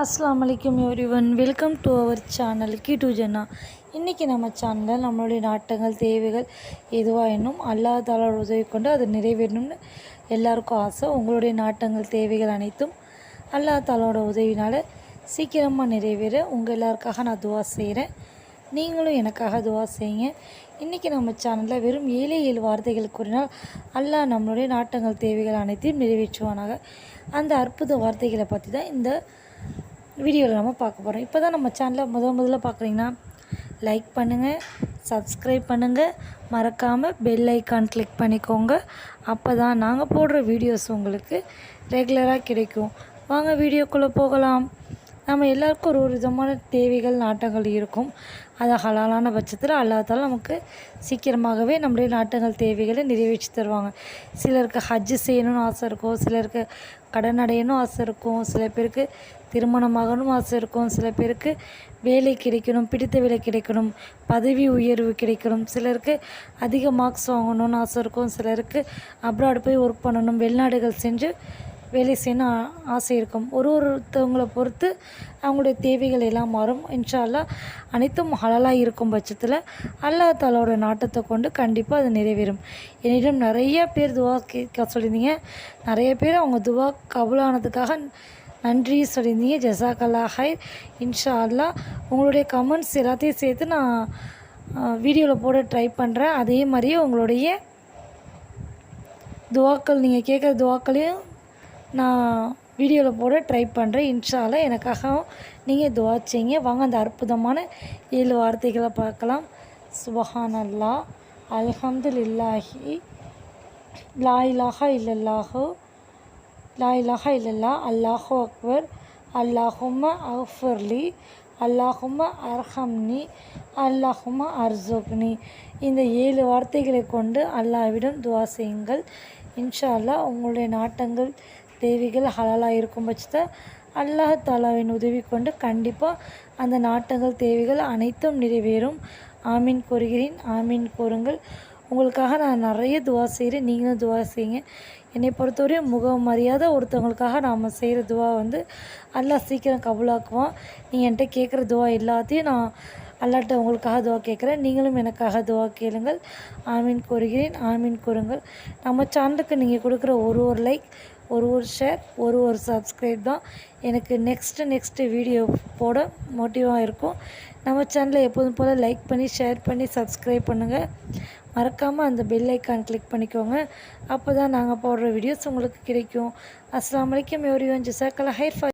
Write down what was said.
அஸ்ஸலாமு அலைக்கும் everyone, welcome to our channel கீட்டு ஜன்னா. இன்றைக்கி நம்ம சேனலில் நம்மளுடைய நாட்டங்கள் தேவைகள் எதுவாக இன்னும் அல்லாஹ் தாலாவோட உதவி கொண்டு அது நிறைவேறணும்னு எல்லாருக்கும் ஆசை. உங்களுடைய நாட்டங்கள் தேவைகள் அனைத்தும் அல்லாஹ் தாலாவோட உதவினால் சீக்கிரமாக நிறைவேற உங்கள் எல்லாருக்காக நான் துவா செய்கிறேன். நீங்களும் எனக்காக துவா செய்யுங்க. இன்றைக்கி நம்ம சேனலில் வெறும் 7 வார்த்தைகள் கூறினால் அல்லாஹ் நம்மளுடைய நாட்டங்கள் தேவைகள் அனைத்தையும் நிறைவேற்றுவானாக. அந்த அற்புத வார்த்தைகளை பற்றி தான் இந்த வீடியோவில் நம்ம பார்க்க போகிறோம். இப்போ தான் நம்ம சேனலை முதல்ல பார்க்குறீங்கன்னா லைக் பண்ணுங்கள், சப்ஸ்கிரைப் பண்ணுங்கள், மறக்காமல் பெல் ஐக்கான் கிளிக் பண்ணிக்கோங்க. அப்போ தான் நாங்கள் போடுற வீடியோஸ் உங்களுக்கு ரெகுலராக கிடைக்கும். வாங்க வீடியோக்குள்ளே போகலாம். நம்ம எல்லாருக்கும் ஒரு விதமான தேவைகள் நாட்டங்கள் இருக்கும். அதை ஹலாலான பட்சத்தில் அல்லாஹ் தாலா நமக்கு சீக்கிரமாகவே நம்முடைய நாட்டங்கள் தேவைகளை நிறைவேற்றி தருவாங்க. சிலருக்கு ஹஜ்ஜு செய்யணும்னு ஆசை இருக்கும், சிலருக்கு கடன் அடையணும் ஆசை இருக்கும், சில பேருக்கு திருமணமாகணும் ஆசை இருக்கும், சில பேருக்கு வேலை கிடைக்கணும், பிடித்த வேலை கிடைக்கணும், பதவி உயர்வு கிடைக்கணும், சிலருக்கு அதிக மார்க்ஸ் வாங்கணும்னு ஆசை இருக்கும், சிலருக்கு அப்ராட் போய் ஒர்க் பண்ணணும், வெளிநாடுகள் சென்று வேலை செய்யணும் ஆசை இருக்கும். ஒருத்தவங்களை பொறுத்து அவங்களுடைய தேவைகள் எல்லாம் மாறும். இன்ஷா அல்லாஹ் அனைத்தும் ஹலாலாக இருக்கும் பட்சத்தில் அல்லாஹ் தாலாவோட நாட்டத்தை கொண்டு கண்டிப்பாக அது நிறைவேறும். என்னிடம் நிறைய பேர் துவா கேட்க சொல்லியிருந்தீங்க. நிறைய பேர் அவங்க துவா கபூலானதுக்காக நன்றி சொல்லியிருந்தீங்க. ஜஸாக்கல்லாஹ் ஹைர். இன்ஷா அல்லாஹ் உங்களுடைய கமெண்ட்ஸ் எல்லாத்தையும் சேர்த்து நான் வீடியோவில் போட ட்ரை பண்ணுறேன். அதே மாதிரியே உங்களுடைய துவாக்கள், நீங்கள் கேட்குற துவாக்களையும் நான் வீடியோவில் போட ட்ரை பண்ணுறேன். இன்ஷா அல்லாஹ் எனக்காகவும் நீங்கள் துவா செய்யுங்க. வாங்க அந்த அற்புதமான 7 வார்த்தைகளை பார்க்கலாம். சுபஹானல்லாஹ், அல்ஹம்துலில்லாஹி, லா இலாஹா இல்லல்லாஹு, லா இலாஹா இல்லல்லாஹ், அல்லாஹு அக்பர், அல்லாஹும்ம அஃபிர்லி, அல்லாஹும்ம அர்ஹம்னி, அல்லாஹும்ம அர்சுக்னி. இந்த 7 வார்த்தைகளை கொண்டு அல்லாஹ்விடம் துவா செய்யுங்கள். இன்ஷா அல்லாஹ் உங்களுடைய நாட்டங்கள் தேவைகள் ஹலாலாக இருக்கும் பட்சத்தை அல்லாஹ் தாலாவின் உதவி கொண்டு கண்டிப்பாக அந்த நாட்டங்கள் தேவைகள் அனைத்தும் நிறைவேறும். ஆமீன் கூறுகிறேன். ஆமீன் கூறுங்கள். உங்களுக்காக நான் நிறைய துவா செய்கிறேன், நீங்களும் துவா செய்யுங்க. என்னை பொறுத்தவரையும் முகம் மரியாத ஒருத்தவங்களுக்காக நாம் செய்கிற துவா அல்லாஹ் சீக்கிரம் கபூலாக்குவான். நீங்கள் என்கிட்ட கேட்குற துவா எல்லாத்தையும் நான் அல்லாட்ட உங்களுக்காக துவா கேட்குறேன். நீங்களும் எனக்காக துவா கேளுங்கள். ஆமீன் கூறுகிறேன். ஆமீன் கூறுங்கள். நம்ம சேனலுக்கு நீங்கள் கொடுக்குற ஒரு லைக், ஒரு ஷேர், ஒரு சப்ஸ்கிரைப் தான் எனக்கு நெக்ஸ்ட்டு வீடியோ போட மோட்டிவாக இருக்கும். நம்ம சேனலை எப்போதும் போல் லைக் பண்ணி, ஷேர் பண்ணி, சப்ஸ்கிரைப் பண்ணுங்கள். மறக்காமல் அந்த பெல் ஐக்கான் கிளிக் பண்ணிக்கோங்க. அப்போ தான் நாங்கள் போடுற வீடியோஸ் உங்களுக்கு கிடைக்கும். அஸ்ஸலாமு அலைக்கும் எவ்ரிவன், ஜஸாக்கல்லாஹ் ஹைர்.